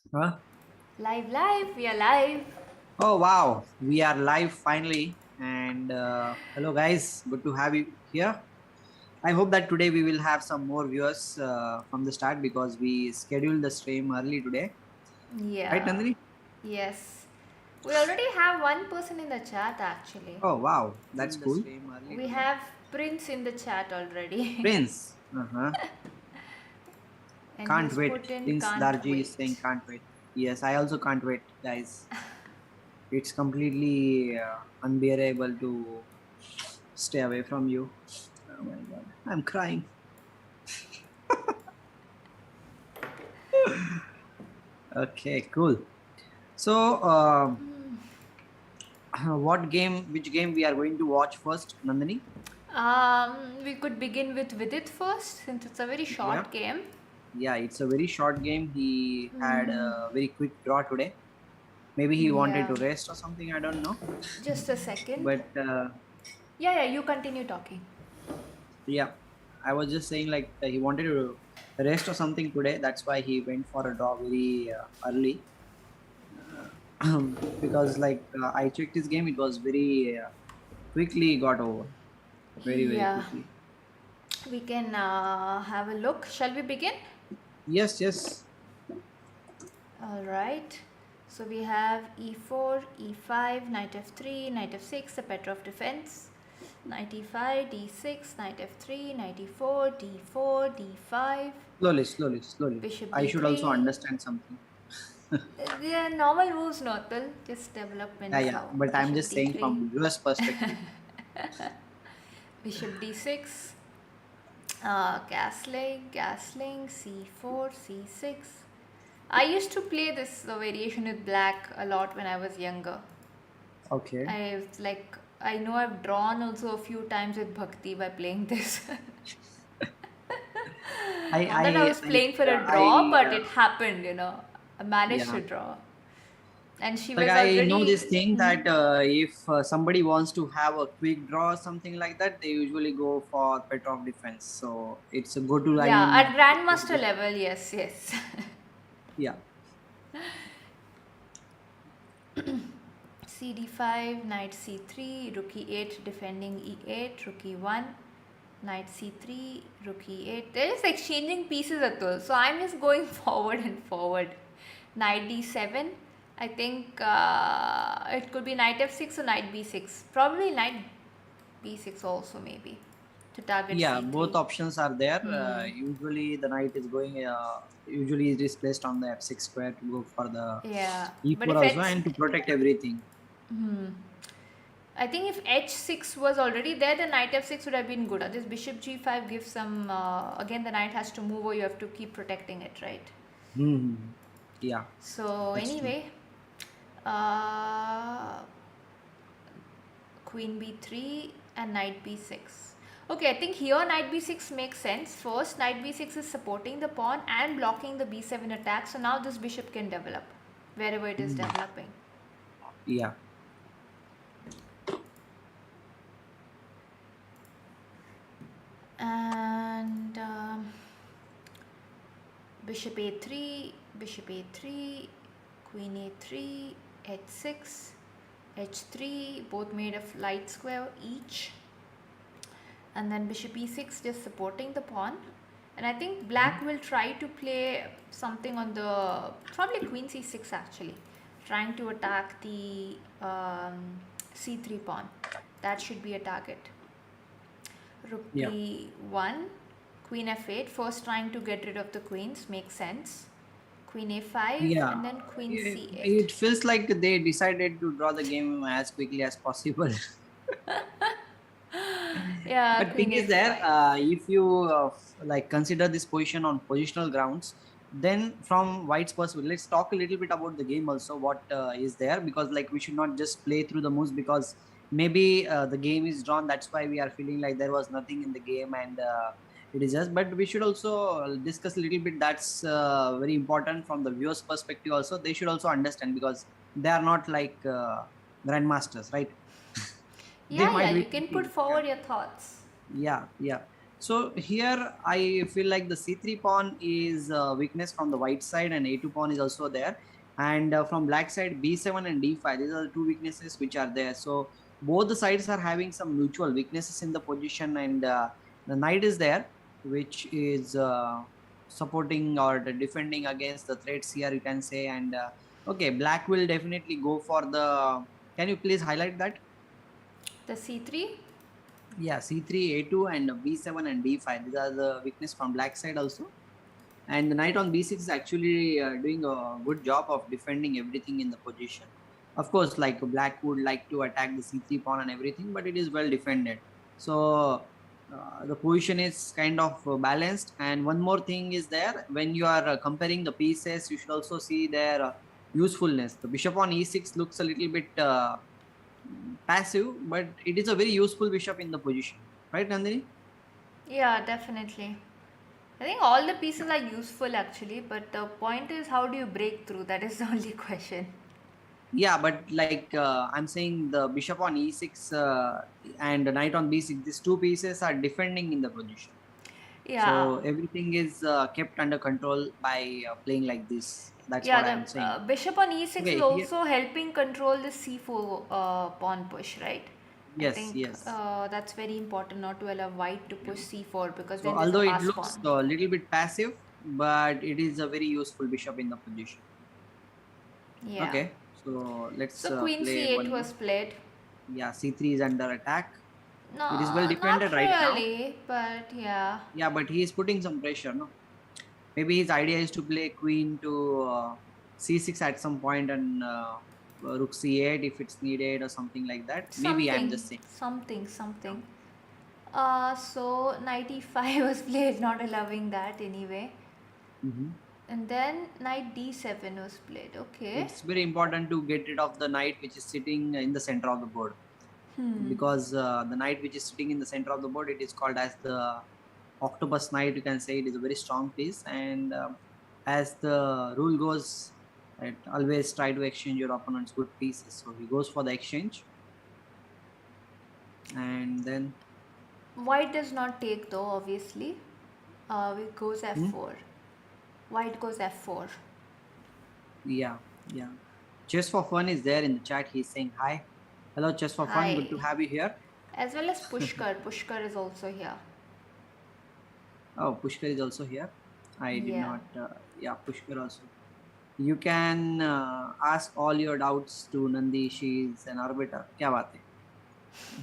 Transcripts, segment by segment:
Huh? Live, we are live. Oh wow, we are live finally. And hello guys, good to have you here. I hope that today we will have some more viewers from the start because we scheduled the stream early today, right, Yeah, Nandhini? yes. We already have one person in the chat actually. Oh wow, that's cool. We have Prince in the chat already. Prince, And can't he's wait. put in Prince can't Darji is saying wait. can't wait. Yes, I also can't wait, guys. It's completely unbearable to stay away from you. Oh my god, I'm crying. Okay, cool. So, which game we are going to watch first, Nandini? We could begin with Vidit first since it's a very Yeah, short game. yeah, it's a very short game. He had Hmm. a very quick draw today. Maybe he wanted Yeah, to rest or something. I don't know. just a second. But Yeah, you continue talking. yeah, I was just saying like he wanted to rest or something today. That's why he went for a draw very early. Because like I checked his game, it was very quickly got over. Very Yeah, quickly. we can have a look. Shall we begin? Yes, yes. All right. So we have e4, e5, knight f3, knight f6, the better of defense. Knight e5, d6, knight f3, knight e4, d4, d5, Slowly. bishop I should also d3. understand something. They are normal moves, Notal. Just developments Yeah. how But I'm bishop just saying d3, from US perspective. bishop d6, castling, c4, c6. I used to play this variation with black a lot when I was younger. Okay. I know I've drawn also a few times with Bhakti by playing this. I Not that I I was I playing for a draw, I but it happened. I managed yeah. to draw. And she Like was I know this already. thing that if somebody wants to have a quick draw or something like that, they usually go for Petrov defense. So it's a go-to Yeah, line. at Grandmaster level, yes, yes. Yeah. CD5, knight c3, rook e8, defending e8, rook e1, knight c3, rook e8. They're just exchanging pieces, Atul. So I'm just going forward and forward. Knight d7. I think it could be knight f6 or knight b6. Probably knight b6 also, maybe, to target Yeah, both c3. options are there. Hmm. Usually the knight is going. Usually it is placed on the f6 square to go for the Yeah, but e4 if also it's and to protect everything. I think if h6 was already there, then knight f6 would have been good. This bishop g5 gives some. Again, the knight has to move, or you have to keep protecting it, right? Hmm. Yeah, So that's true. anyway, uh, queen b3 and knight b6. Okay, I think here knight b6 makes sense. First, knight b6 is supporting the pawn and blocking the b7 attack. So now this bishop can develop wherever it is Hmm. developing. Yeah. And bishop a3, queen a3, h6, h3, both made of light square each. And then bishop e6 just supporting the pawn. And I think black will try to play something on the, probably queen c6 actually, trying to attack the c3 pawn. That should be a target. Rook Yeah. b1, queen f8, first trying to get rid of the queens, makes sense. Queen a5 Yeah. and then queen c8. It feels like they decided to draw the game as quickly as possible. Yeah, But queen thing is there, a5. if you like consider this position on positional grounds, then from White's perspective, let's talk a little bit about the game also. What is there? Because like we should not just play through the moves because maybe the game is drawn. That's why we are feeling like there was nothing in the game and it is just. But we should also discuss a little bit. That's very important from the viewers' perspective. Also, they should also understand because they are not like grandmasters, right? They Yeah, might be you can put thinking, yeah, forward your thoughts. yeah. So here I feel like the c3 pawn is weakness from the white side, and a2 pawn is also there. And from black side, b7 and d5, these are the two weaknesses which are there. So both the sides are having some mutual weaknesses in the position, and the knight is there, which is supporting or defending against the threats here, you can say. And okay, black will definitely go for the, can you please highlight that? The c3. Yeah, c3, a2, and b7 and d5. These are the weakness from black side also. And the knight on b6 is actually doing a good job of defending everything in the position. Of course, like black would like to attack the c3 pawn and everything, but it is well defended. So the position is kind of balanced. And one more thing is there, when you are comparing the pieces, you should also see their usefulness. The bishop on e6 looks a little bit passive, but it is a very useful bishop in the position, right, Nandini? Yeah, definitely. I think all the pieces are useful actually, but the point is how do you break through? That is the only question. Yeah, but like I'm saying, the bishop on e6 and the knight on b6, these two pieces are defending in the position. Yeah. So everything is kept under control by playing like this. That's Yeah, what the I'm saying. bishop on e6 is Okay, here, also helping control the c4 pawn push, right? I yes, think yes. that's very important not to allow white to push c4 because So then there's a although it pass looks pawn. a little bit passive, but it is a very useful bishop in the position. Yeah. Okay, so let's So queen play c8 one more. was played. Yeah, c3 is under attack. It is well No, defended not right now. really, but yeah. Yeah, but he is putting some pressure, no? Maybe his idea is to play queen to c6 at some point, and rook c8 if it's needed, or something like that. Maybe I'm Something, just saying. something. So knight e5 was played, not allowing that anyway. Hmm. And then knight d7 was played. Okay. It's very important to get rid of the knight which is sitting in the center of the board, Hmm. because the knight which is sitting in the center of the board, it is called as the octopus knight. You can say it is a very strong piece, and as the rule goes, right, always try to exchange your opponent's good pieces. So he goes for the exchange, and then White does not take though, obviously. It goes hmm? f4. White goes f4. Yeah, yeah. Chess for Fun is there in the chat. He's saying hi. Hello, Chess for Fun. Good Hi. to have you here. As well as Pushkar. Pushkar is also here. Oh, Pushkar is also here. I did Yeah. not. Yeah, Pushkar also. You can ask all your doubts to Nandi. She is an arbiter. Kya baat hai?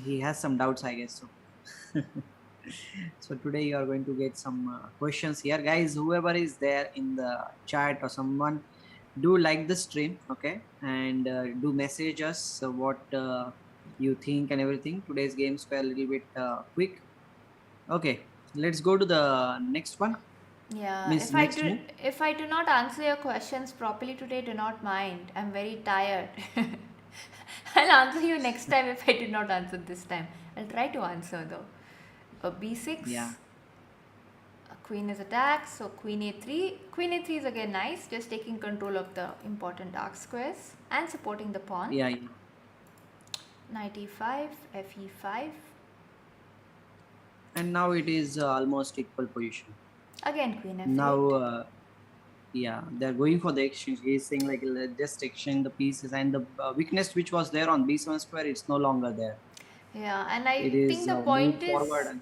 He has some doubts, I guess so. So today you are going to get some questions here, guys. Whoever is there in the chat or someone, do like the stream, okay, and do message us what you think and everything. Today's games were a little bit quick. Okay, let's go to the next one. Yeah. Means next move. If I do not answer your questions properly today, do not mind. I'm very tired. I'll answer you next time if I did not answer this time. I'll try to answer though. Yeah, b6. Queen is attacked, so queen a3. Queen a3 is again nice, just taking control of the important dark squares and supporting the pawn. yeah, yeah. Knight e5, fe5. And now it is almost equal position. Again queen Now, f8. yeah, they're going for the exchange. He's saying like, let's just exchange the pieces, and the weakness which was there on b7 square, it's no longer there. Yeah, and It I think is the moved point forward, is and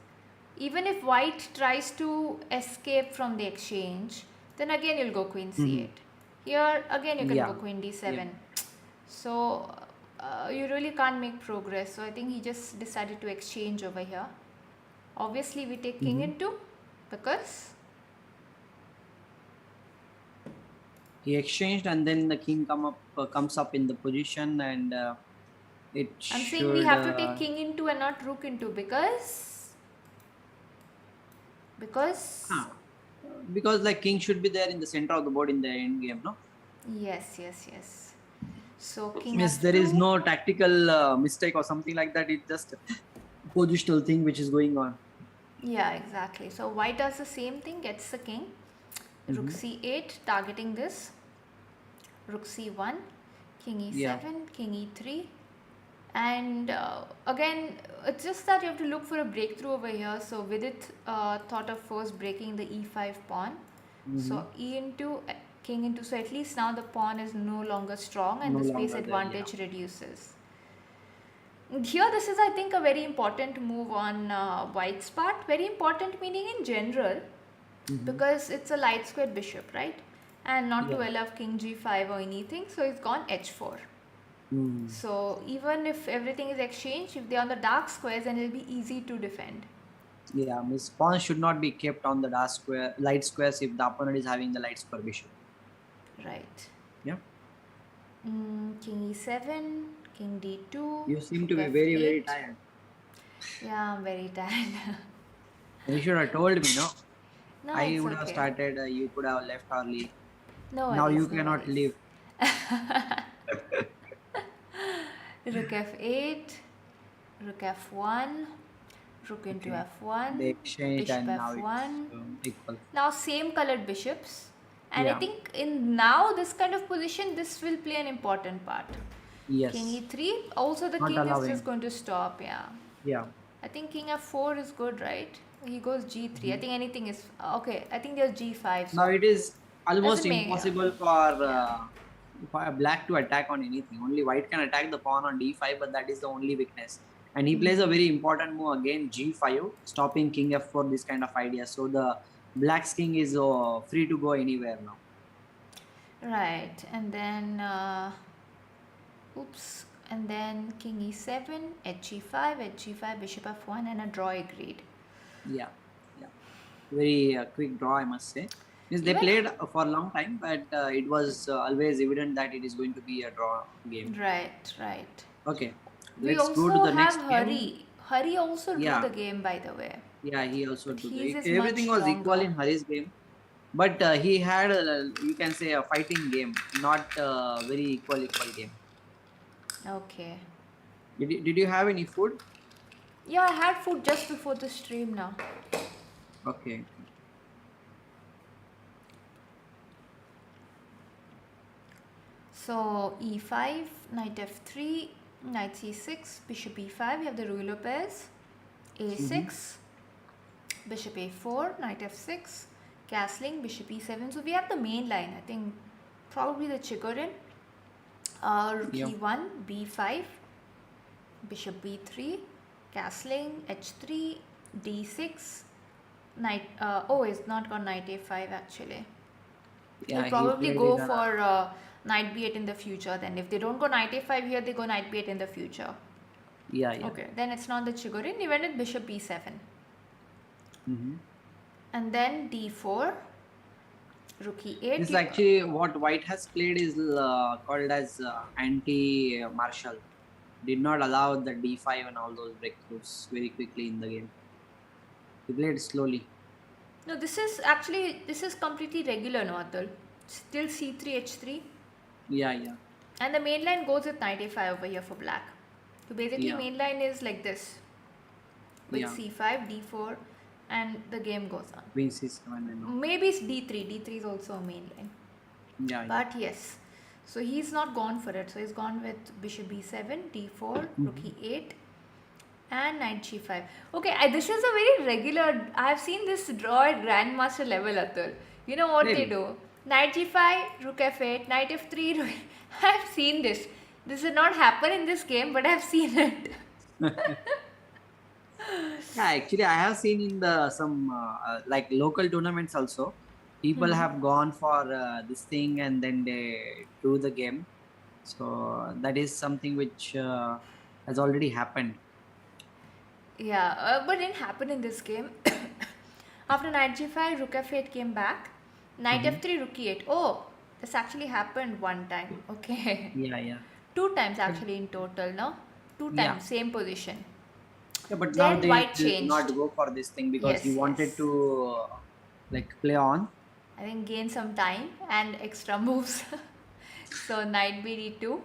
even if white tries to escape from the exchange, then again you'll go queen Mhm. c8. Here again you can go Yeah, queen yeah. d7. So you really can't make progress. So I think he just decided to exchange over here. Obviously we take king Hmm. into because He exchanged, and then the king comes up in the position, and it I'm saying we should have to take king into and not rook into because ah, because like king should be there in the center of the board in the end game, no? yes. So king Yes, there is f2. no tactical mistake or something like that. It's just a positional thing which is going on. Yeah, exactly. So white does the same thing, gets the king. Rook Hmm. c8, targeting this. Rook c1, king Yeah, e7, king e3, And again, it's just that you have to look for a breakthrough over here. So Vidit thought of first breaking the e5 pawn. Mm-hmm. So e into king into, so at least now the pawn is no longer strong and No the space longer there. Yeah. advantage reduces. Here, this is, I think, a very important move on white's part. Very important meaning in general, Mm-hmm. because it's a light squared bishop, right? And not to Yeah. allow king g5 or anything, so it's gone h4. Mm. So even if everything is exchanged, if they're on the dark squares, then it'll be easy to defend. Yeah, means pawns should not be kept on the dark square, light squares if the opponent is having the light square bishop. Right. Yeah. King e7, king d2, You seem to rook be very, very f8. tired. Yeah, I'm very tired. You should have told me, no? No, I it's would have okay. started, you could have left early. No Now you worries, no cannot worries. leave. Rook f8, rook f1, rook into Okay. f1, They exchanged bishop and now it's f1. equal. Now same colored bishops, and I Yeah. think in now this kind of position, this will play an important part. King Yes. e3, also the Not king is allowing. just going to stop. Yeah, Yeah. I think king f4 is good, right? He goes g3. I Mhm. think anything is okay. I think there's g5, Now so it is almost doesn't make, impossible yeah. for a black to attack on anything. Only white can attack the pawn on d5, but that is the only weakness. And he plays a very important move again, g5, stopping king f4, this kind of idea. So the black's king is free to go anywhere now. Right, and then oops, and then king e7, h5, h5, bishop f1, and a draw agreed. Yeah, yeah. Very quick draw, I must say. Means they Even played for a long time, but it was always evident that it is going to be a draw game. right, right. Okay, We let's go to also the have next game. Hari. Hari also drew Yeah, the game, by the way, yeah, he also but took his is much everything was equal stronger. in Hari's game, but he had you can say a fighting game, not very equal game. Okay. Did you have any food? Yeah, I had food just before the stream now. Okay. So e5, knight f3, knight c6, bishop e5. We have the ruler pairs. Mm-hmm. a6, bishop a4, knight f6, castling, bishop e7. So we have the main line. I think probably the Chigorin. Rook Yeah. e1, b5, bishop b3, castling, h3, d6, knight. Oh, it's not got knight a5 actually. Yeah, He'll he probably played go in a for knight b8 in the future. Then if they don't go knight a5 here, they go knight b8 in the future. yeah, yeah. Okay, then it's not the Chigorin. He went with bishop b7. Mm-hmm. And then d4, rook e8. This is actually what white has played is called as anti-martial. Did not allow the d5 and all those breakthroughs very quickly in the game. He played slowly. No, this is completely regular, no, Atul. Still c3, h3. Yeah, yeah, And the main line goes with knight a5 over here for black. So basically yeah, main line is like this, with yeah. c5, d4, and the game goes on. Queen c7 and all. Maybe it's d3. D3 is also a main line. Yeah, yeah. But yes. So he's not gone for it. So he's gone with bishop b7, d4, rook e8, and knight g5. Okay, this is a very regular. I have seen this draw at grandmaster level, Atul. You know what they Really? do? Knight g5, rook f8, knight f3. Rook. I have seen this. This did not happen in this game, but I have seen it. Yeah, actually, I have seen in the some like local tournaments also. People have gone for this thing and then they do the game. So that is something which has already happened. Yeah, but it didn't happen in this game. After knight g5, rook f8 came back. Knight Mm-hmm. f3, rook e8. Oh, this actually happened one time. Okay. Yeah, yeah. Two times But actually in total, no? Two yeah, times, same position. yeah, but now Then they white did not changed. go for this thing because he Yes, wanted yes. to like play on. I think gain some time and extra moves. So knight b d2.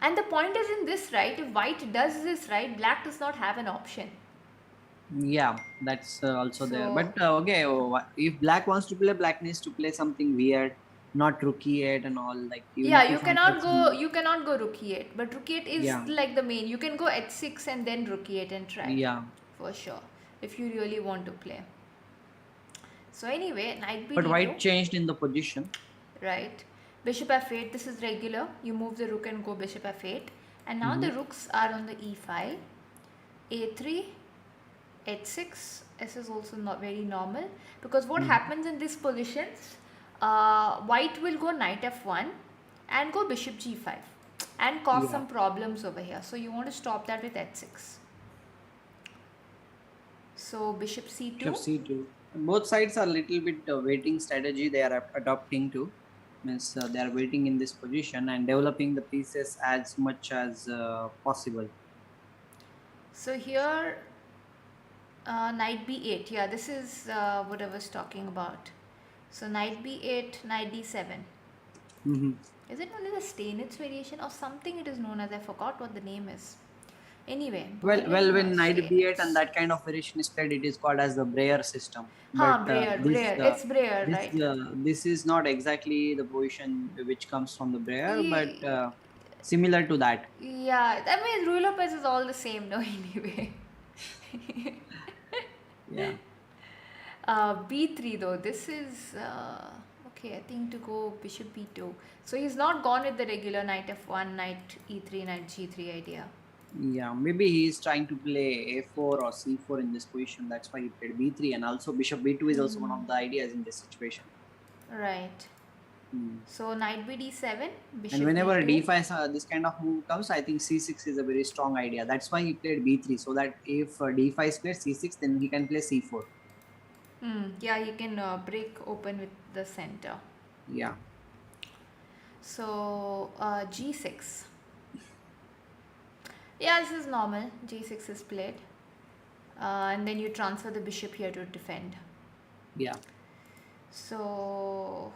And the point is in this, right? If white does this, right, black does not have an option. Yeah, that's also there. So But okay, if black wants to play, black needs to play something weird. not rook e8 and all. Like you Yeah, need to find out some. you cannot go rook e8, but rook e8 is Yeah, like the main. You can go h6 and then rook e8 and try yeah. for sure if you really want to play. So anyway, knight b But d2, white changed in the position. right? Bishop f8, this is regular. You move the rook and go bishop f8. And now Mm-hmm. the rooks are on the e file. a3, h6. This is also not very normal, because what Mm-hmm. happens in these positions, white will go knight f1 and go bishop g5 and cause Yeah, some problems over here. So you want to stop that with h6. So bishop bishop c2. c2. Both sides are little bit waiting strategy they are adopting to. Means they are waiting in this position and developing the pieces as much as possible. So here, knight b8. Yeah, this is what I was talking about. So knight b8, knight d7. Mm-hmm. Is it known as a Steinitz variation or something it is known as? I forgot what the name is. Anyway, Well, Berlin when knight b8 and Steinitz. that kind of variation is played, it is called as the Breyer system. But Breyer. It's Breyer, this right? this is not exactly the position which comes from the Breyer, but Ye- similar to that. Yeah, I mean, Ruy Lopez is all the same, no, anyway. Yeah. B3 though, this is okay. I think to go bishop b2. So he's not gone with the regular knight f1, knight e3, knight g3 idea. Yeah, maybe he is trying to play a4 or c4 in this position. That's why he played b3, and also bishop b2 is also one of the ideas in this situation. Right. Hmm. So knight b d7, And bishop whenever d2. d5 this kind of move comes, I think c6 is a very strong idea. That's why he played b3, so that if d5 is played c6, then he can play c4. Yeah, you can break open with the center. Yeah. So g6. Yeah, this is normal. g6 is played. And then you transfer the bishop here to defend. Yeah. So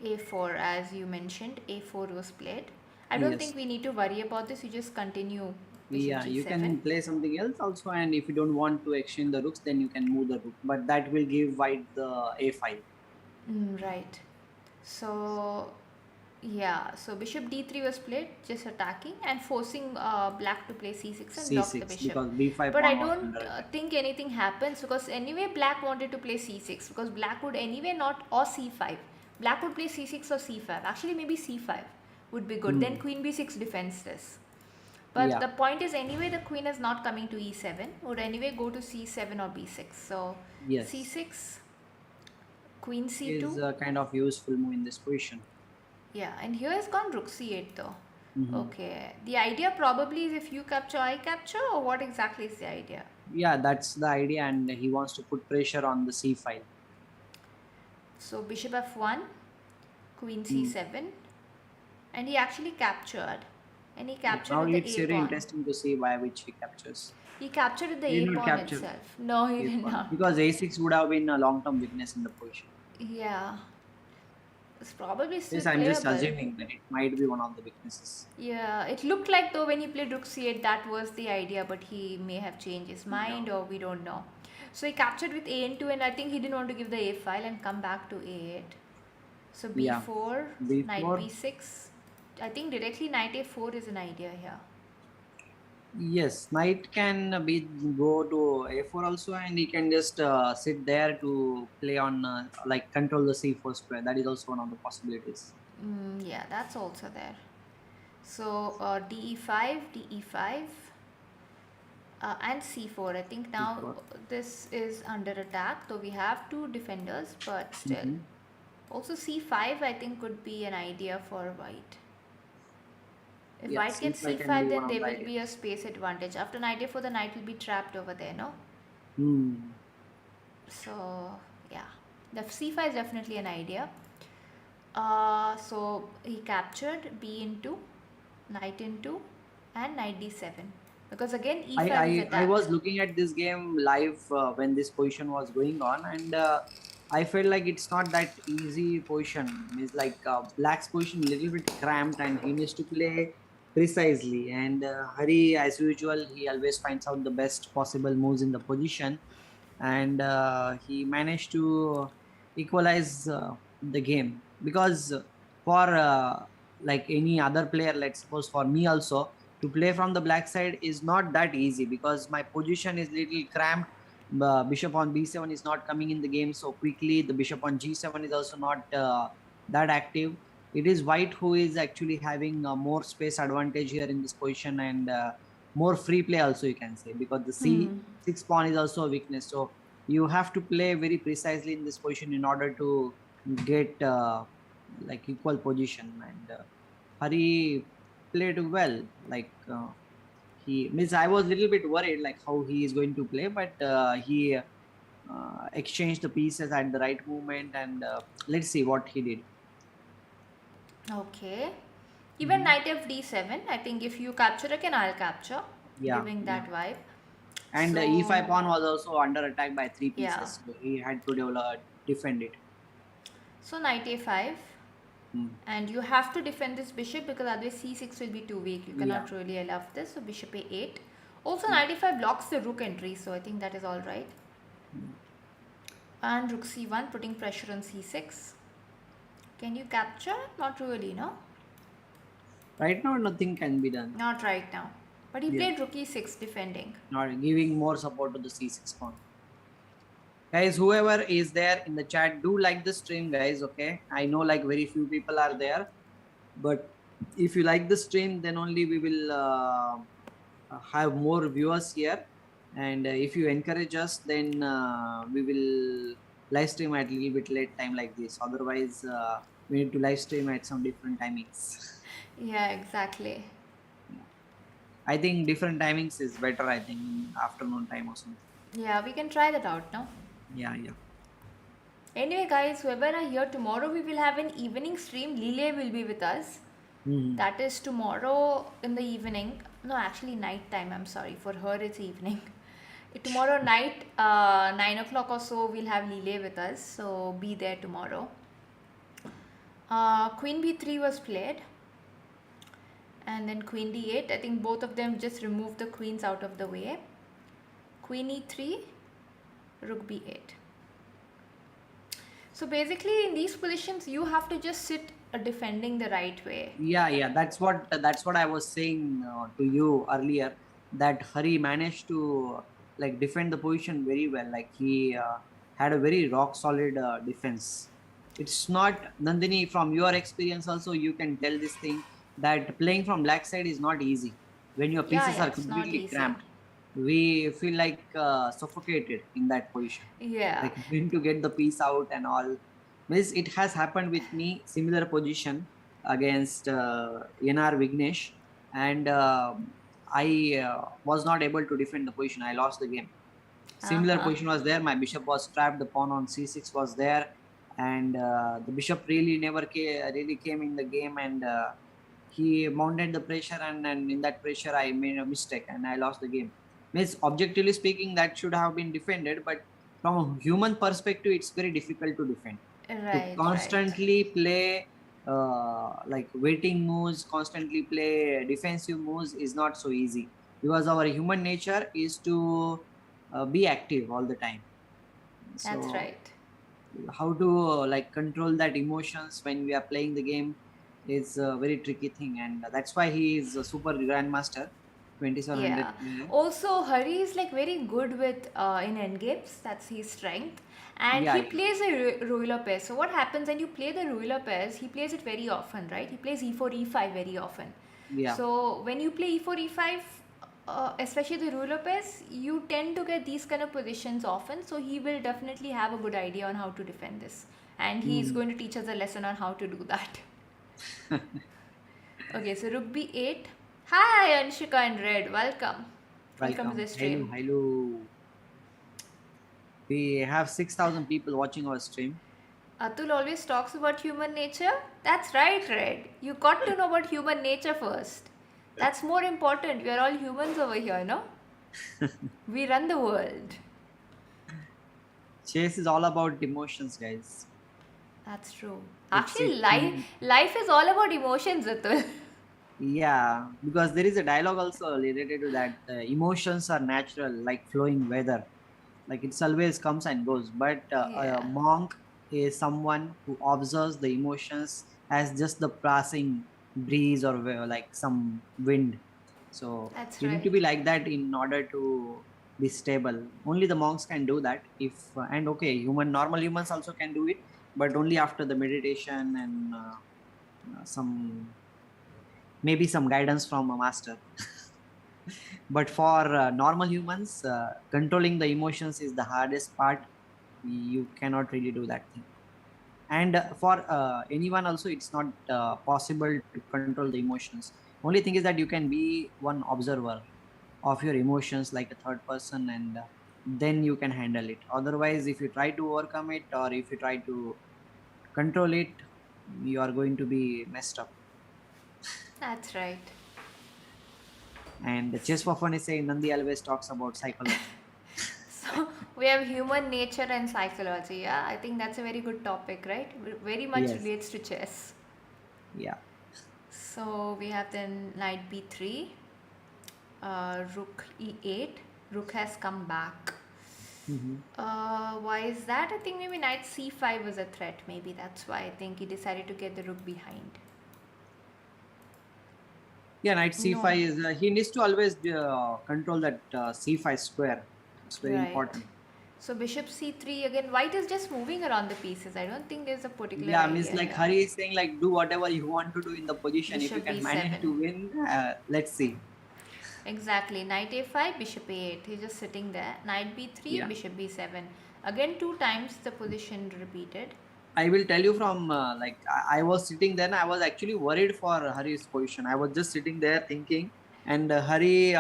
a4, as you mentioned, a4 was played. I don't Yes. think we need to worry about this. You just continue bishop Yeah, you g7. can play something else also, and if you don't want to exchange the rooks, then you can move the rook. But that will give white the a5. Right. So yeah, so bishop d3 was played, just attacking and forcing black to play c6 and lock the c6 bishop. because b5 But I pawn was don't under attack. think anything happens, because anyway black wanted to play c6, because black would anyway not, or c5. Black would play c6 or c5. Actually, maybe c5 would be good. Then Hmm. queen b6 defends this. But Yeah. the point is, anyway, the queen is not coming to e7. Would anyway go to c7 or b6. So Yes. c6, queen Is c2. a kind of useful move in this position. Yeah, and here has gone rook c8 though. Hmm. Okay, the idea probably is if you capture, I capture, or what exactly is the idea? Yeah, that's the idea, and he wants to put pressure on the c file. So bishop f1, queen Hmm. c7, and he actually captured. And he Yeah. captured Now with the it's a very pawn. interesting to see why which he captures. He captured with the He a did not pawn capture itself. No, he a did pawn not. because a6 would have been a long-term weakness in the position. Yeah, it's probably still Yes, I'm just playable. assuming that it might be one of the weaknesses. Yeah, it looked like though when he played rook c8 that was the idea, but he may have changed his Yeah. mind, or we don't know. So he captured with a2, and I think he didn't want to give the a file and come back to a8. So Yeah. b4, knight b4. b6. I think directly knight a4 is an idea here. Yes, knight can be go to a4 also, and he can just sit there to play on like control the c4 square. That is also one of the possibilities. Yeah, that's also there. So de5, de5, and c4. I think now c4. this is under attack, though we have two defenders, but still. Mm-hmm. Also c5 I think could be an idea for white. If Yeah, white gets c5 can be c5, one then of there the will be a ideas. space advantage. After knight a4, the knight will be trapped over there, no? Hmm. So yeah, the c5 is definitely an idea. So he captured b into, knight into, and knight d7, because again I, e5 is I attacked. was looking at this game live when this position was going on, and I felt like it's not that easy position. It's like black's position little bit cramped, and he needs to play precisely. And Hari, as usual, he always finds out the best possible moves in the position, and he managed to equalize the game. because for like any other player, let's suppose for me also, to play from the black side is not that easy because my position is little cramped. Bishop on b7 is not coming in the game so quickly. The bishop on g7 is also not that active. It is white who is actually having more space advantage here in this position, and more free play also, you can say, because the c6 pawn is also a weakness. So you have to play very precisely in this position in order to get like equal position. And Hari played well. Like he means I was a little bit worried like how he is going to play, but he exchanged the pieces at the right moment, and let's see what he did. Okay. Even knight f d7. I think if you capture again, I'll capture, Yeah, giving yeah. that vibe. And So e5 pawn was also under attack by three yeah. pieces, so he had to defend it. So knight a5. Hmm. And you have to defend this bishop because otherwise c6 will be too weak. You Yeah. cannot really allow this. So bishop a8. Also knight a5 blocks the rook entry, so I think that is all right. And rook c1, putting pressure on c6. Can you capture? Not really, no? Right now, nothing can be done. Not right now. But he Yeah. played rook e6 defending. Not giving more support to the c6 pawn. Guys, whoever is there in the chat, do like the stream, guys. Okay, I know like very few people are there, but if you like the stream, then only we will have more viewers here. And if you encourage us, then we will live stream at a little bit late time like this. Otherwise, we need to live stream at some different timings. Yeah, exactly. I think different timings is better. I think afternoon time or something. Yeah, we can try that out now. Yeah, yeah. Anyway, guys, whoever are here tomorrow, we will have an evening stream. Lile will be with us. That is tomorrow in the evening. No, actually night time. I'm sorry. For her, it's evening. Tomorrow night, 9 o'clock or so, we'll have Lile with us. So be there tomorrow. Queen b3 was played. And then queen d8. I think both of them just removed the queens out of the way. Queen e3, rook b8. So basically in these positions, you have to just sit defending the right way. Yeah, yeah. That's what I was saying to you earlier, that Hari managed to like defend the position very well. Like he had a very rock solid defense. It's not, Nandhini, from your experience also, you can tell this thing that playing from black side is not easy. When your pieces are completely cramped, we feel like suffocated in that position. Yeah. Like when to get the piece out and all. Means it has happened with me, similar position against NR Vignesh, and I was not able to defend the position. I lost the game. Similar position was there. My bishop was trapped. The pawn on c6 was there, and the bishop really never really came in the game, and he mounted the pressure, and in that pressure I made a mistake and I lost the game. Means objectively speaking, that should have been defended, but from a human perspective, it's very difficult to defend. Right. To constantly play like waiting moves, constantly play defensive moves is not so easy, because our human nature is to be active all the time. That's right. How to like control that emotions when we are playing the game is a very tricky thing, and that's why he is a super grandmaster. 2700. Yeah. Also, Hari is like very good with in endgames. That's his strength. And Yeah, he yeah. plays a ruler pair. So what happens when you play the ruler pairs? He plays it very often, right? He plays e4, e5 very often. Yeah. So when you play e4, e5, especially the ruler pairs, you tend to get these kind of positions often. So he will definitely have a good idea on how to defend this. And he's going to teach us a lesson on how to do that. Okay, so rook b8. Hi Anshika and Red, welcome. Welcome to the stream. Hello. We have 6,000 people watching our stream. Atul always talks about human nature. That's right, Red. You got to know about human nature first. That's more important. We are all humans over here, no? We run the world. Chess is all about emotions, guys. That's true. Actually, life is all about emotions, Atul. Yeah, because there is a dialogue also related to that. Emotions are natural, like flowing weather. Like it always comes and goes. But a monk is someone who observes the emotions as just the passing breeze or like some wind. So That's you need to right. be like that in order to be stable. Only the monks can do that. If and okay, normal humans also can do it, but only after the meditation and some maybe some guidance from a master. But for normal humans, controlling the emotions is the hardest part. You cannot really do that thing. And for anyone also, it's not possible to control the emotions. Only thing is that you can be one observer of your emotions like a third person, and then you can handle it. Otherwise, if you try to overcome it or if you try to control it, you are going to be messed up. That's right. And just for fun is saying, Nandi always talks about psychology. So we have human nature and psychology. Yeah, I think that's a very good topic, right? Very much Yes. relates to chess. Yeah. So we have then knight b3, rook e8. Rook has come back. Hmm. Why is that? I think maybe knight c5 was a threat. Maybe that's why I think he decided to get the rook behind. Yeah, knight No, c5 is he needs to always control that c5 square. It's very right. important. So bishop c3 again. White is just moving around the pieces. I don't think there's a particular Yeah, means idea like here. Hari is saying like do whatever you want to do in the position. If you Bishop can manage b7. to win, let's see. Exactly. Knight a5, bishop a8. He's just sitting there. Knight b3, Yeah, bishop b7. Again, two times the position repeated. I will tell you from like I was sitting there and I was actually worried for Hari's position. I was just sitting there thinking, and Hari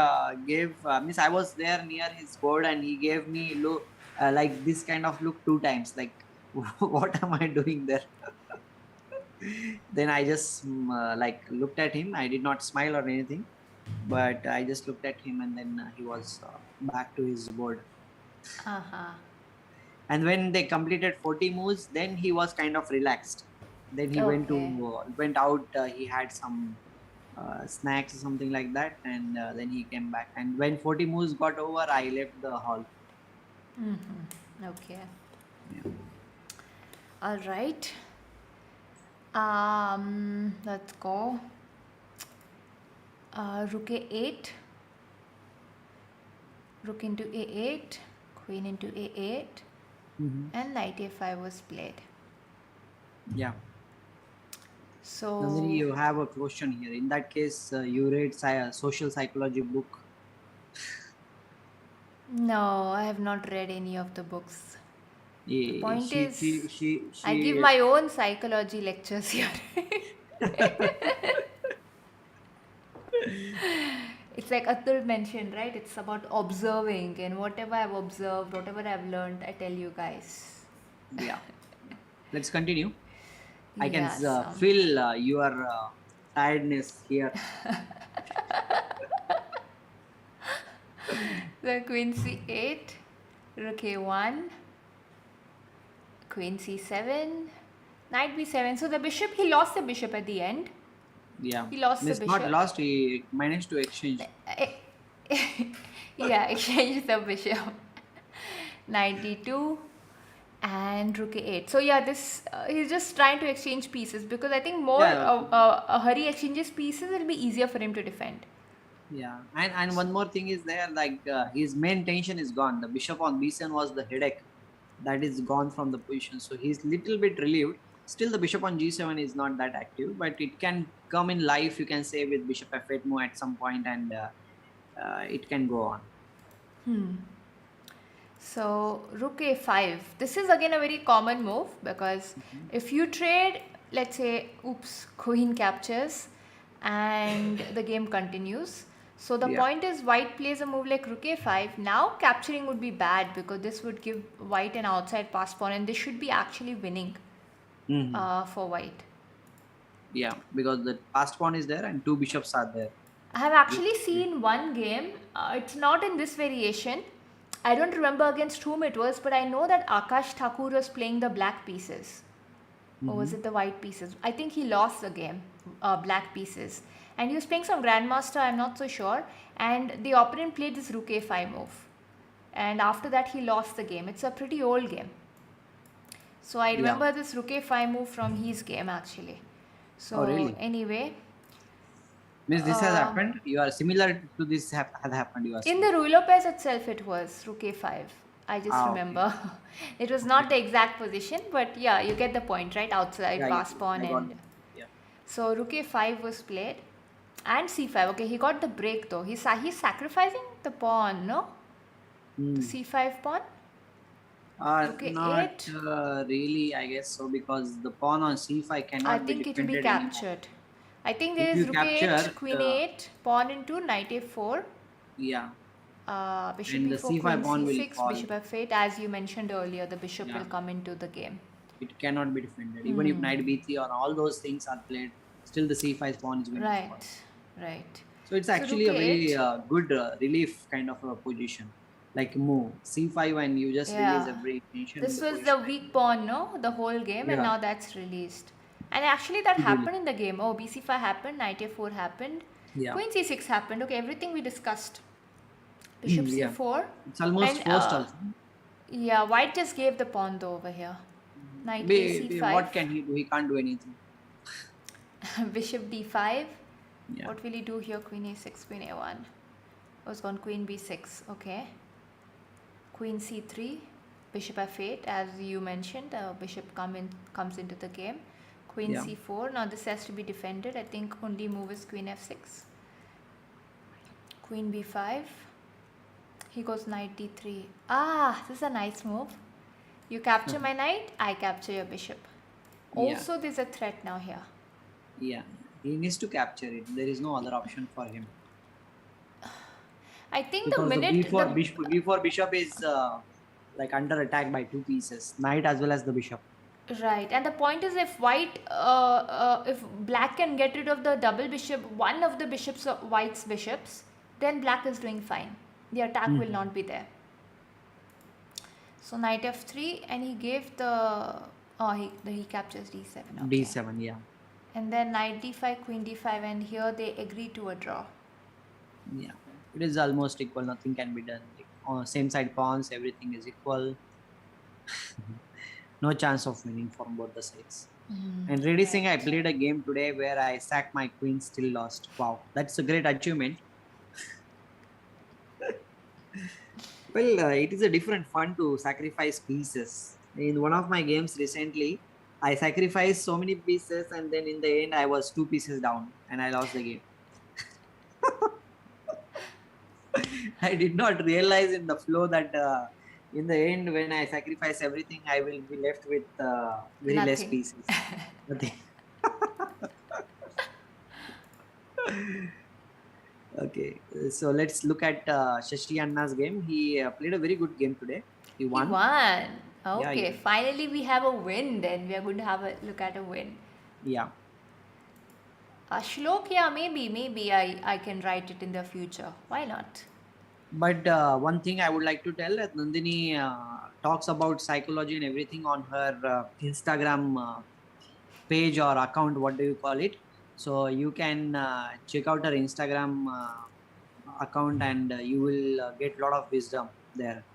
gave means I was there near his board and he gave me look like this kind of look two times. Like what am I doing there? Then I just like looked at him. I did not smile or anything, but I just looked at him and then he was back to his board. Uh huh. And when they completed 40 moves, then he was kind of relaxed. Then he Okay. went out. He had some snacks or something like that, and then he came back. And when 40 moves got over, I left the hall. Okay. Yeah. All right. Let's go. Rook a8, rook into a8, queen into a8, Hmm. and knight a5 was played. Yeah. Nandini, So you have a question here. In that case, you read social psychology book. no, I have not read any of the books. The Yeah, point is, I give she my own psychology lectures here. It's like Atul mentioned, right? It's about observing, and whatever I've observed, whatever I've learned, I tell you guys. Yeah. Let's continue. I can Yeah, so feel your tiredness here. the queen c8, rook a1, queen c7, knight b7. So the bishop, he lost the bishop at the end. Yeah. He lost the It's not bishop. lost. He managed to exchange. Yeah, exchange the bishop. Knight d2 and rook a8. So yeah, this he's just trying to exchange pieces because I think more Yeah. Hari exchanges pieces, it'll be easier for him to defend. Yeah. And one more thing is there, like his main tension is gone. The bishop on b7 was the headache. That is gone from the position. So he's little bit relieved. Still, the bishop on g7 is not that active, but it can come in life, you can say, with bishop f8 move at some point, and it can go on. So rook a5. This is again a very common move because Mhm. if you trade, let's say, oops, queen captures and the game continues. So the Yeah. point is white plays a move like rook a5. Now capturing would be bad because this would give white an outside pass pawn and this should be actually winning Mhm. for white. Yeah, because the passed pawn is there and two bishops are there. I have actually seen one game. It's not in this variation. I don't remember against whom it was, but I know that Akash Thakur was playing the black pieces. Or was Hmm. it the white pieces? I think he lost the game, black pieces. And he was playing some grandmaster, I'm not so sure. And the opponent played this rook a5 move. And after that, he lost the game. It's a pretty old game. So I Yeah. remember this rook a5 move from his game actually. Oh, So really? anyway, Means this has uh, happened. You are similar to this had happened. You are in saying. the Rulo Pairs itself it was rook a5. I just Ah, okay. remember. It was not Okay. the exact position, but yeah, you get the point, right? Outside Yeah, pass pawn I got and it. Yeah. so rook a5 was played and c5. Okay, he got the break though. He's sacrificing the pawn, no? The Hmm. c5 pawn. Rook Not a8. really, I guess so, because the pawn on c5 I cannot be think it will be defended anymore. captured. I think there If is you rook a8, capture, queen a8, pawn into knight a4, yeah, bishop and the b4, c5 queen pawn will c6, fall. bishop f8. As you mentioned earlier, the bishop will Yeah, come into the game. it cannot be defended. Even if Hmm. knight b3 or all those things are played, still the c5 pawn is going to fall. Right, right. So it's So actually rook a very a8. good relief kind of a position, like move c5 and you just release Yeah. every tension in This the was the position. weak pawn, no? The whole game, and Yeah, now that's released. And actually, that good relief. happened in the game. Oh, bc5 happened, knight a4 happened, Yeah, queen c6 happened. Okay, everything we discussed. Bishop yeah. c4, It's almost and forced also. yeah, white just gave the pawn though over here. Knight a c5, What can he do? He can't do anything. bishop d5. Yeah, What will he do here? Queen a6, queen a1. Was gone queen b6. Okay. Queen c3, bishop f8. As you mentioned, the bishop comes into the game. Queen yeah. c4. Now this has to be defended. I think only move is queen f6. Queen b5. He goes knight d3. Ah, this is a nice move. You capture my knight, I capture your bishop. Yeah, Also, there's a threat now here. yeah. He needs to capture it. There is no other option for him I think the because the minute b4 the b4 bishop is like under attack by two pieces, knight as well as the bishop. right, and the point is if black can get rid of the double bishop, one of the bishops, white's bishops, then black is doing fine. The attack will Mhm. not be there. So knight f3, and he gave the he captures d7. Okay, d7, yeah, and then knight d5, queen d5, and here they agree to a draw. yeah. It is almost equal. Nothing can be done. Like, on same side pawns, everything is equal. No chance of winning from both the sides. And reducing, I Right. played a game today where I sacked my queen, still lost. Wow, that's a great achievement. Well, it is a different fun to sacrifice pieces. In one of my games recently, I sacrificed so many pieces, and then in the end, I was 2 pieces down, and I lost the game. I did not realize in the flow that in the end, when I sacrifice everything, I will be left with very less Nothing. pieces. Nothing. Okay, so let's look at Shashi Anna's game. He played a very good game today. He He won. won. Yeah, Okay, yeah, finally we have a win then. We are going to have a look at a win. yeah. Shlok, yeah, maybe I can write it in the future. Why not? But one thing I would like to tell that Nandhini talks about psychology and everything on her Instagram page or account. What do you call it? So you can check out her Instagram account, and you will get a lot of wisdom there.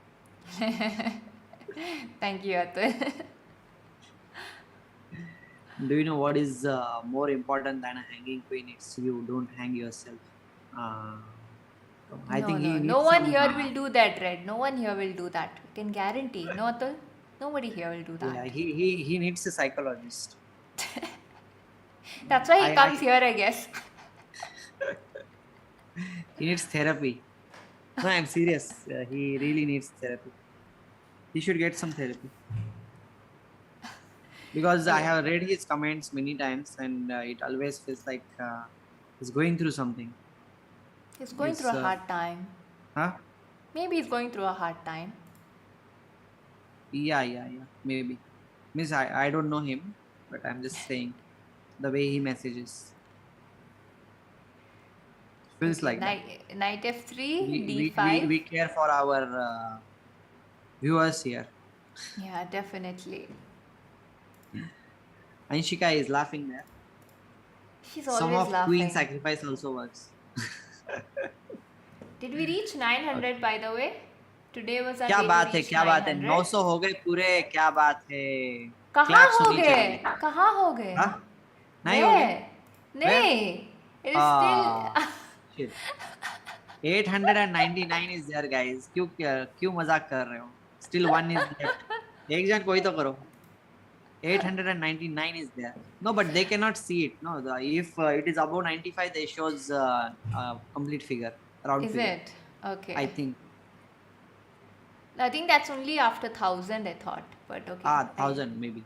Thank you, Atul. Do you know what is more important than a hanging queen? It's you don't hang yourself. Uh, I No, think no, he no needs one some. here will do that, Red. No one here will do that. I can guarantee. No, Atul? Nobody here will do Yeah, that. he needs a psychologist. That's why he I comes here, I guess. he needs therapy. No, I'm serious. He really needs therapy. He should get some therapy because I Okay. have read his comments many times, and it always feels like he's going through something. He's going through It's a hard time. huh? Maybe he's going through a hard time. Yeah. Maybe. Miss, I don't know him, but I'm just saying the way he messages feels Okay, like that. knight f3, We d5. care for our viewers here. Yeah, definitely. Anshika is laughing there. She's Some always of queen laughing. sacrifice also works. Did we reach 900 by the way? Today was our क्या day to बात है reach क्या बात है 900. 900 हो गए पूरे क्या बात है कहाँ Claps हो on each and गए? every. कहाँ हो गए? Huh? नहीं हो गए? Where? Where? नहीं. It is Ah, still. shit. 899 is there, guys. क्यों मजाक कर रहे हो? Still one is left. एक जन कोई तो करो. 899 is there. No, but they cannot see it. No, if it is above 95, they shows complete figure, round Is figure. it? I Okay. think. I think that's only after 1000, I thought. But okay. 1000 maybe.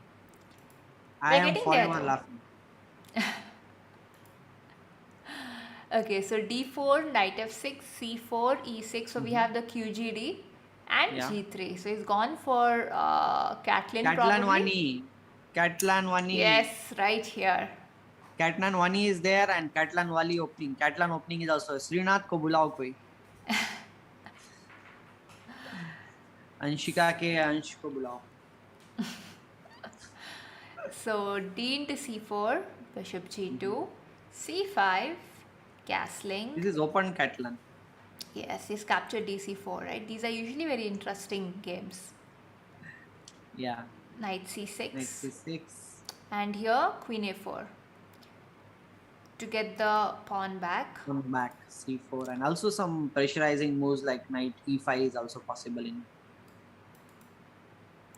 I We're am getting there forever though. laughing. Okay, so d4, knight f6, c4, e6. So we Mhm. have the QGD and Yeah. g3. So he's gone for Catlin Catalan probably. Wani. Catalan Wani. Yes, right here. Catalan Wani is there and Catalan Wali opening. Catalan opening is also Srinath ko bulao koi. Anshika के अंश को बुलाओ. So d into c4, bishop g2, Mhm. c5, castling. This is open Catalan. Yes, he's captured dc4, right? These are usually very interesting games. Yeah. Knight Knight c6. c6. And here, queen a4 to get the pawn back. Come back c4 and also some pressurizing moves like knight e5 is also possible in.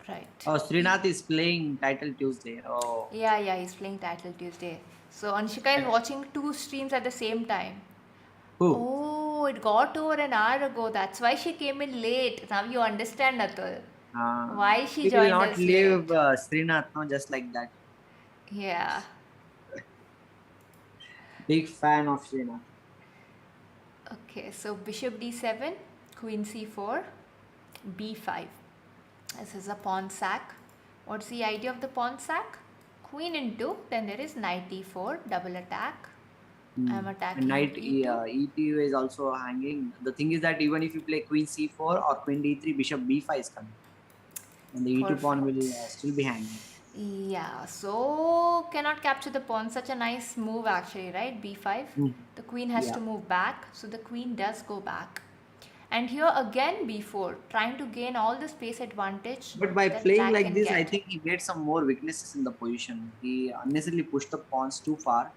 Right. Oh, Srinath is playing Title Tuesday. Oh. Yeah, he's playing Title Tuesday. So Anshika is watching 2 streams at the same time. Who? Oh, it got over an hour ago. That's why she came in late. Now you understand, Atul. Why she He will joined not us leave late. Srinath, no, just like that. Yeah. Big fan of Srinath. Okay, so bishop d7, queen c4, b5. This is a pawn sack. What's the idea of the pawn sack? Queen into, then there is knight e4, double attack. I'm attacking And knight e2. e2 is also hanging. The thing is that even if you play queen c4 or queen d3, bishop b5 is coming. And the e2 pawn will Perfect. still be hanging. Yeah, so cannot capture the pawn. Such a nice move actually, right? b5. The queen has to move back, so the queen does go back. And here again b4, trying to gain all the space advantage But by that playing black like can this, get. I think he made some more weaknesses in the position. He unnecessarily pushed the pawns too far.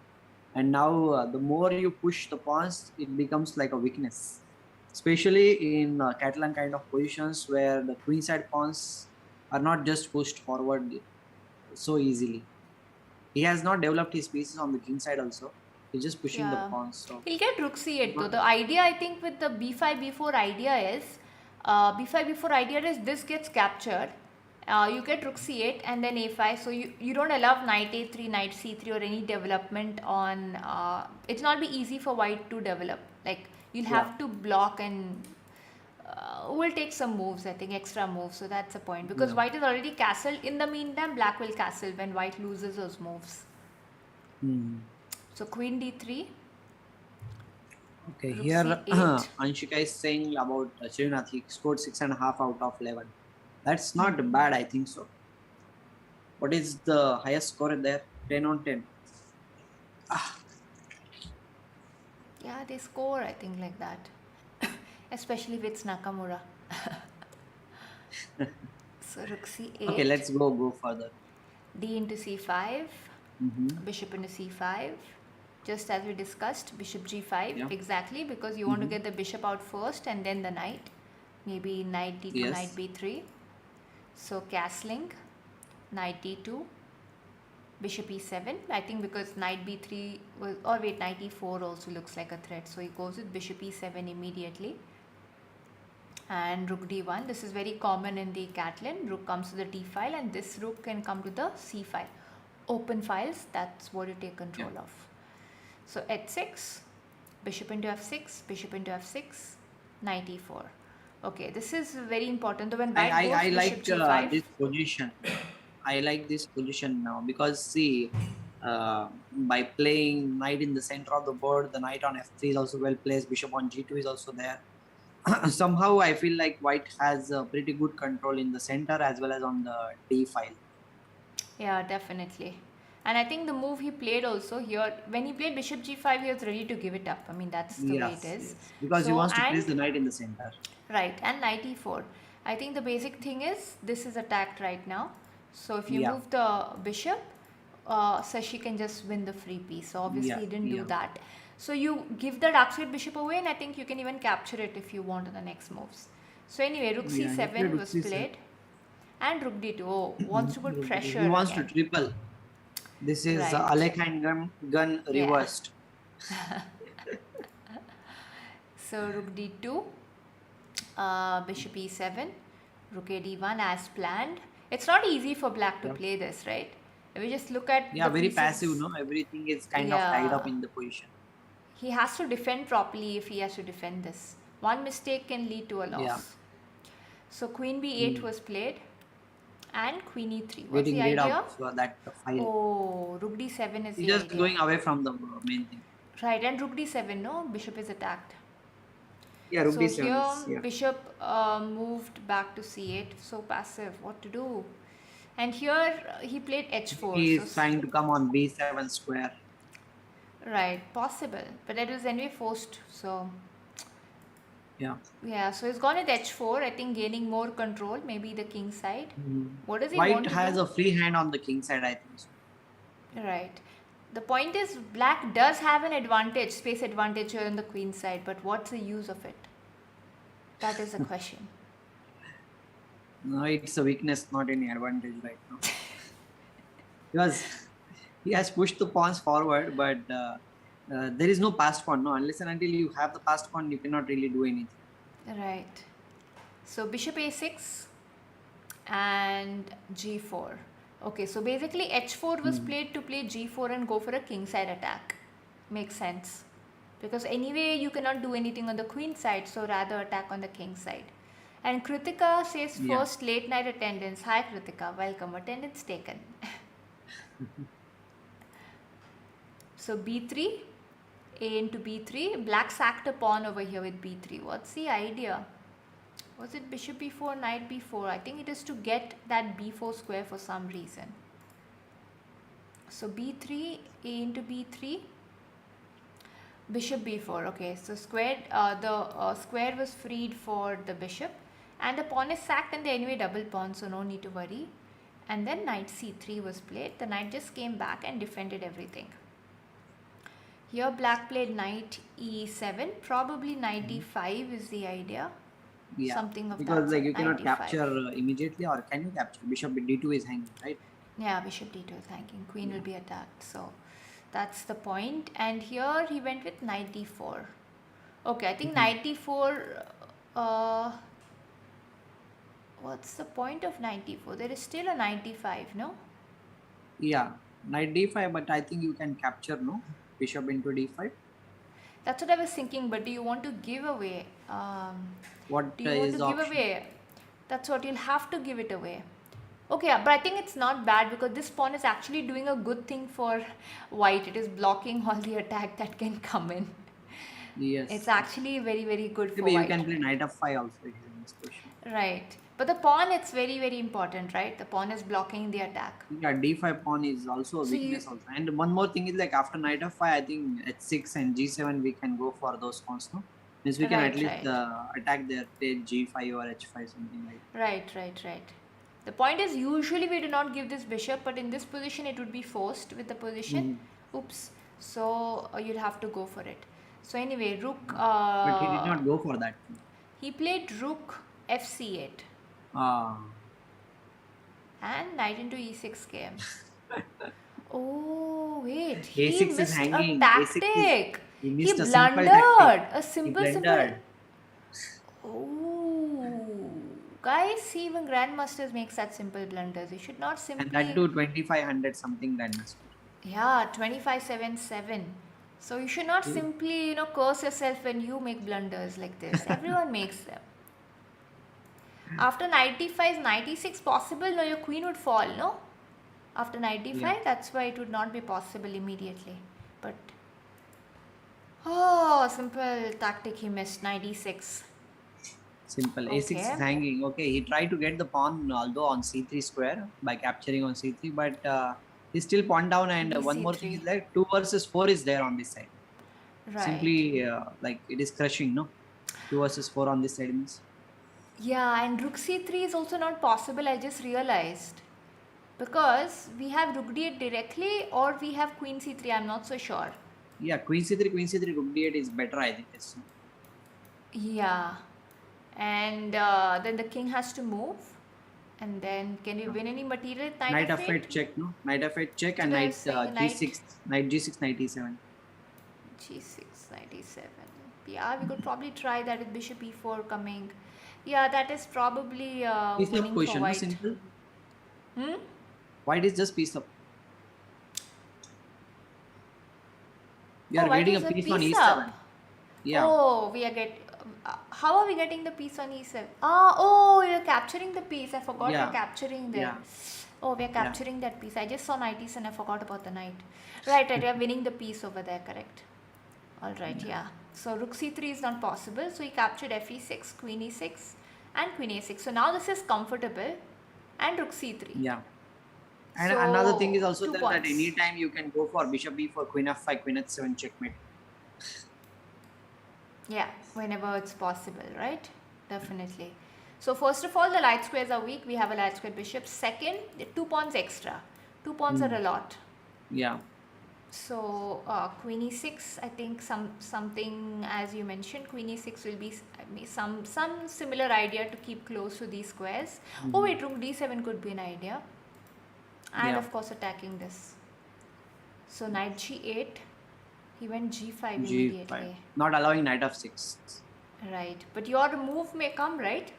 And now the more you push the pawns, it becomes like a weakness. Especially in Catalan kind of positions where the queenside pawns are not just pushed forward so easily. He has not developed his pieces on the king side also. He's just pushing the Yeah. pawns. So He'll get rook c8 though. The idea I think with the b5 b4 idea is b5 b4 idea is this gets captured. You get rook c8 and then a5. So you don't allow knight a3, knight c3 or any development on. It's not be easy for white to develop. Like you'll have to block and will take some moves, I think, extra moves. So that's the point. Because white is already castled. In the meantime, black will castle when white loses those moves. So queen d3. Okay, Rook here c8. Anshika is saying about Srinath. He scored 6.5 out of 11. That's not bad, I think so. What is the highest score there? 10 on 10. Yeah, they score, I think, like that. Especially with Nakamura. So rook c8. Okay, let's go further. D into c5. Bishop into c5. Just as we discussed, bishop g5. Exactly, because you want to get the bishop out first and then the knight. Maybe knight d2, knight b3. So castling, knight d2, bishop e7. I think because knight b3 was, or wait, knight e4 also looks like a threat. So he goes with bishop e7 immediately. And rook d1. This is very common in the Catalan. Rook comes to the d file and this rook can come to the c file. Open files, that's what you take control of. So h6, bishop into f6, bishop into f6, knight e4. Okay, this is very important. When white I goes like bishop g5, this position. I like this position now because see, by playing knight in the center of the board, the knight on f3 is also well placed. Bishop on g2 is also there. Somehow I feel like white has a pretty good control in the center as well as on the d file. Yeah, definitely. And I think the move he played also here, when he played bishop g5, he was ready to give it up. I mean, that's the way it is. Because he wants to place the knight in the center. Right, and knight e4. I think the basic thing is, this is attacked right now. So if you Yeah. move the bishop, Sashi can just win the free piece. So obviously Yeah. he didn't do Yeah. that. So you give the dark side bishop away, and I think you can even capture it if you want in the next moves. So anyway, rook Yeah. He played c7 rook was c7. played, and rook d2. Oh, wants to put He pressure wants to again. triple. This is Right. Alekhine gun Yeah. reversed. So rook d2, bishop e7, rook a d1 as planned. It's not easy for black to Yeah. play this, right? If we just look at Yeah. the Very passive. pieces, No, everything is kind of tied up yeah, in the position. he has to defend properly if he has to defend this. One mistake can lead to a Yeah. loss. So queen b8 Mm. was played and queen e3. What's the Getting rid of idea? that file. Oh, rook d7 is He's the just idea. going away from the main thing. Right, and rook d7, no? Bishop is attacked. Yeah. Rook So d7 here is, yeah. bishop moved back to c8. So passive. What to do? And here he played h4. He So is trying to come on b7 square. right, possible, but it was anyway forced. So Yeah. yeah, so he's gone with h4. I think gaining more control. Maybe the king side. Mm. What does he White want to has do? a free hand on the king side, I think so. Right. The point is, black does have an advantage, space advantage here on the queen side, but what's the use of it? That is the question. No, it's a weakness, not any advantage right now. Because he has pushed the pawns forward, but there is no passed pawn. No, unless and until you have the passed pawn, you cannot really do anything. Right. So bishop a6 and g4. Okay, so basically h4 was played to play g4 and go for a kingside attack. Makes sense. Because anyway you cannot do anything on the queen side, so rather attack on the king side. And Kritika says Yeah. first late night attendance. Hi Kritika, welcome. Attendance taken. So b3, a into b3. Black sacked a pawn over here with b3. What's the idea? Was it bishop b4, knight b4? I think it is to get that b4 square for some reason. So b3, a into b3, bishop b4. Okay, so squared. The square was freed for the bishop, and the pawn is sacked, and they anyway double pawn, so no need to worry. And then knight c3 was played. The knight just came back and defended everything. Here black played knight e7. Probably knight d5 is the idea. Yeah. Something of because that like you sort, cannot 95. capture immediately, or can you capture? Bishop d2 is hanging, right? Yeah, bishop d2 is hanging. Queen will be attacked. So that's the point. And here he went with knight d4. Okay, I think knight d4. What's the point of knight d4? There is still a knight d5, no? Yeah, knight d5, but I think you can capture, no? Bishop into d5. That's what I was thinking, but do you want to give away? What Do you want is to give option? away? That's what you'll have to give it away. Okay, but I think it's not bad because this pawn is actually doing a good thing for white. It is blocking all the attack that can come in. Yes. It's actually very, very good for Maybe you white. can play knight f5 also here in this question. Right. But the pawn, it's very, very important, right? The pawn is blocking the attack. Yeah, d5 pawn is also a So you- weakness also. And one more thing is like after knight f5, I think h6 and g7 we can go for those pawns, no? Means we can Right, at least right. attack their play g5 or h5, something like that. Right. The point is usually we do not give this bishop, but in this position it would be forced with the position. Oops. So you'll have to go for it. So anyway, rook. But he did not go for that. He played rook fc8 Ah, and knight into e6 came. Oh wait, A6 he is missed hanging. a A6 is- tactic. he He missed a simple blundered. tactic. A simple. blundered. Oh, guys, see, even grandmasters makes that simple blunders. You should not simply. And that too 2500 something grandmaster. Yeah, 2577. So you should not simply, curse yourself when you make blunders like this. Everyone makes them. After 95 is 96 possible? No, your queen would fall, no? After 95, Yeah. that's why it would not be possible immediately. But, oh, simple tactic he missed, 96. Simple. A6 is Okay. hanging. Okay, he tried to get the pawn, although on c3 square by capturing on c3, but he's still pawn down. And one more thing is like 2 versus 4 is there on this side. Right. Simply like it is crushing, no? 2 versus 4 on this side means. Yeah, and rook c3 is also not possible, I just realized. Because we have rook d8 directly, or we have queen c3. I'm not so sure. Yeah, queen c3, rook d8 is better, I think. Yes. Yeah, and then the king has to move, and then can we win any material with knight Knight f8? f8 check, no? Knight f8 check So and I knight was saying g6, knight g6, knight e7. g6, knight e7. Yeah, we could probably try that with bishop e4 coming. Yeah, that is probably Piece up winning for position, no? white. Simple. Hmm? White is just piece up. You Oh, are white getting a is a piece on piece e7. up. Yeah. Oh, we are how are we getting the piece on e7? Ah, oh, you're capturing the piece. I forgot we're Yeah. capturing there. Yeah. Oh, we're capturing that piece. I just saw knight e7 and I forgot about the knight. Right, we are winning the piece over there, correct. Alright, yeah. So rook c3 is not possible. So he captured fe6, queen e6 and queen a6. So now this is comfortable. And rook c3. Yeah. And another thing is So also 2 there that points. anytime you can go for bishop e4, queen f5, queen h7 checkmate. Yeah, whenever it's possible, right? Definitely. So first of all, the light squares are weak. We have a light square bishop. Second, 2 pawns extra. 2 pawns are a lot. Yeah. So queen e6, I think something as you mentioned, queen e6 will be some similar idea to keep close to these squares. Oh wait, rook d7 could be an idea. And of course attacking this. So knight g8. He went g5 immediately. G5. Not allowing knight f6. Right. But your move may come, right?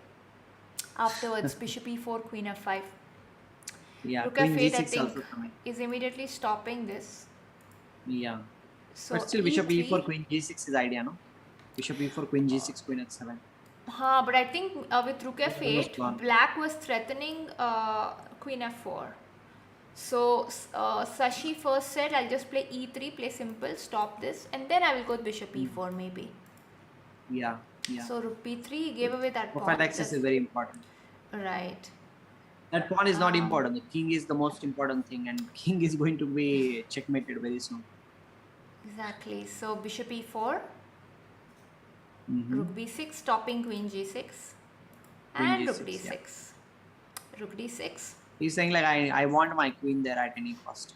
Afterwards, bishop e4, queen f5. Yeah, Rook queen f8, g6 I think, also coming. is immediately stopping this. Yeah. So But still bishop e3, e4, queen g6 is idea, no? Bishop e4, queen g6, queen h7. But I think with rook f8, black was threatening queen f4. So Sashi first said, I'll just play e3, play simple, stop this, and then I will go with bishop e4 maybe. Yeah, yeah. So rook b3, he gave away that pawn. Profile access is very important. Right. That pawn is not important. The king is the most important thing, and king is going to be checkmated very soon. Exactly. So bishop e4, rook b6, stopping queen g6, and rook d6. Yeah. Rook d6. He's saying like I want my queen there at any cost.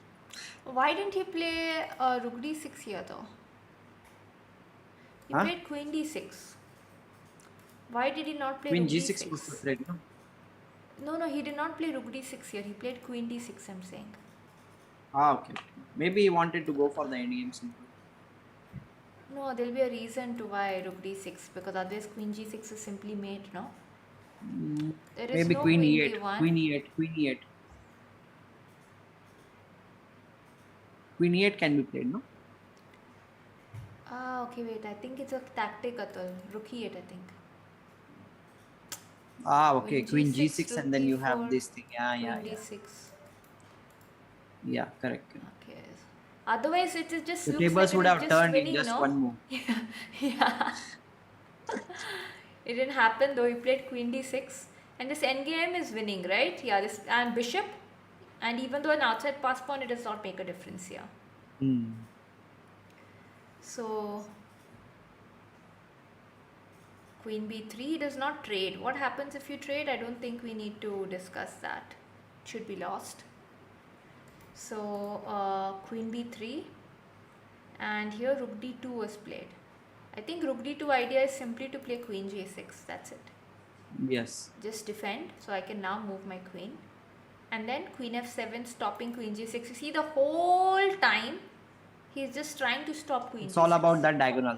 Why didn't he play rook d6 here though? He played queen d6. Why did he not play queen rook g6 d6? was the threat, no? No, he did not play rook d6 here. He played queen d6, I'm saying. Okay. Maybe he wanted to go for the endgame simple. No, there'll be a reason to why rook d6, because otherwise queen g6 is simply mate, no? There is Maybe no queen queen e8. d1. Queen e8. Queen e8. Queen e8 can be played, no? Okay, wait. I think it's a tactic, Atul. Rook e8, I think. Okay. Queen g6 and then you have this thing. Queen d6. Yeah, correct. Okay. Otherwise, it is just the looks tables like would it have is turned winning, in just no? one move. Yeah. It didn't happen though. He played queen d6, and this endgame is winning, right? Yeah. This and bishop, and even though an outside pass pawn, it does not make a difference here. So queen b3 does not trade. What happens if you trade? I don't think we need to discuss that. It should be lost. So queen b3, and here rook d2 was played. I think rook d2 idea is simply to play queen j6. That's it. Yes. Just defend. So I can now move my queen. And then queen f7, stopping queen g6. You see, the whole time he's just trying to stop queen. It's all about that diagonal.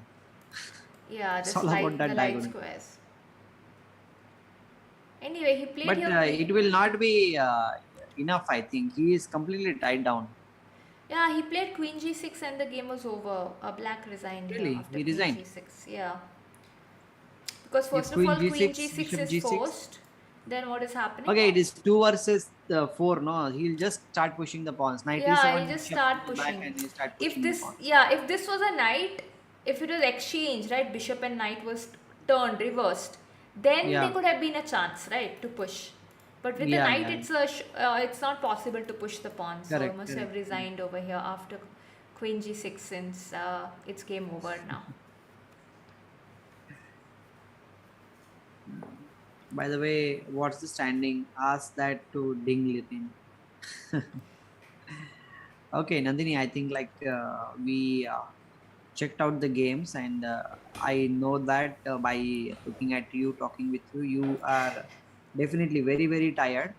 Yeah, it's all about that light squares. Anyway, he played here. But it will not be enough, I think. He is completely tied down. Yeah, he played queen g6 and the game was over. Black resigned really? here after he resigned? queen g6. Yeah. Because first of all, queen g6 is G6. forced. Then what is happening? Okay, it is 2 versus 4, no? He'll just start pushing the pawns. Knight he'll just start pushing. If this was a knight, if it was exchange, right, bishop and knight was turned, reversed, then there could have been a chance, right, to push. But with the knight, it's not possible to push the pawn. So he must have resigned over here after queen g6, since it's game over now. By the way, what's the standing? Ask that to Ding Litin. Okay, Nandini, I think like we checked out the games, and I know that by looking at you, talking with you, you are definitely very, very tired.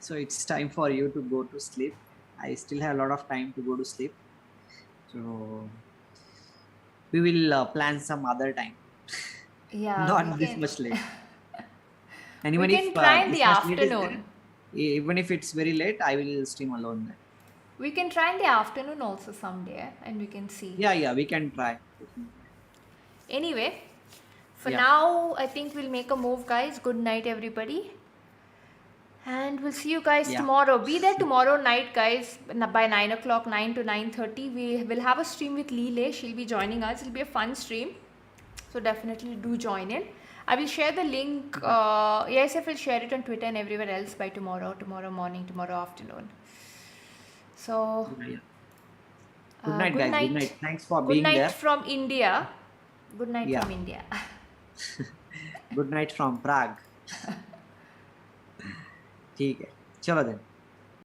So it's time for you to go to sleep. I still have a lot of time to go to sleep. So we will plan some other time, Yeah, we not this can. much late. And We even if can try in the this much late is there, afternoon. even if it's very late, I will stream alone then. We can try in the afternoon also someday, and we can see. Yeah, yeah, we can try. We can try. Anyway, for Yeah, now, I think we'll make a move, guys. Good night, everybody. And we'll see you guys yeah. tomorrow. Be there tomorrow night, guys, by 9 o'clock, 9 to 9:30. We will have a stream with Leela. She'll be joining us. It'll be a fun stream. So definitely do join in. I will share the link. Yeah. Yes, I will share it on Twitter and everywhere else by tomorrow morning, tomorrow afternoon. So, Yeah. Good night, good guys. Good night. night. Thanks for Good being night there. from India. Good night Yeah. from India. Good night from Prague. ठीक है चलो then.